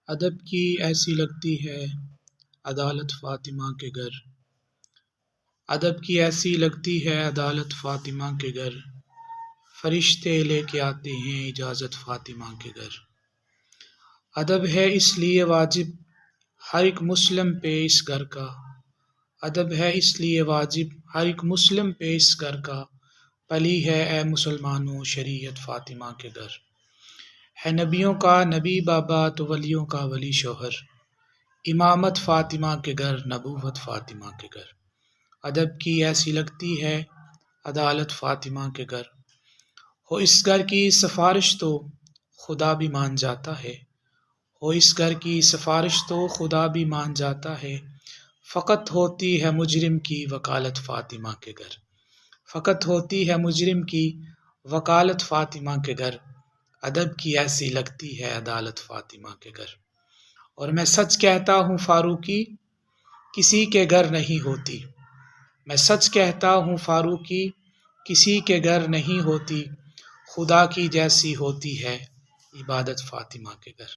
ادب کی ایسی لگتی ہے عدالت فاطمہ کے گھر، ادب کی ایسی لگتی ہے عدالت فاطمہ کے گھر، فرشتے لے کے آتے ہیں اجازت فاطمہ کے گھر۔ ادب ہے اس لیے واجب ہر ایک مسلم پہ اس گھر کا، ادب ہے اس لیے واجب ہر ایک مسلم پہ اس گھر کا، پلی ہے اے مسلمانوں شریعت فاطمہ کے گھر۔ ہے نبیوں کا نبی بابا تو ولیوں کا ولی شوہر، امامت فاطمہ کے گھر نبوت فاطمہ کے گھر۔ ادب کی ایسی لگتی ہے عدالت فاطمہ کے گھر، ہو اس گھر کی سفارش تو خدا بھی مان جاتا ہے، ہو اس گھر کی سفارش تو خدا بھی مان جاتا ہے، فقط ہوتی ہے مجرم کی وکالت فاطمہ کے گھر، فقط ہوتی ہے مجرم کی وکالت فاطمہ کے گھر۔ ادب کی ایسی لگتی ہے عدالت فاطمہ کے گھر۔ اور میں سچ کہتا ہوں فاروقی کسی کے گھر نہیں ہوتی، میں سچ کہتا ہوں فاروقی کسی کے گھر نہیں ہوتی، خدا کی جیسی ہوتی ہے عبادت فاطمہ کے گھر۔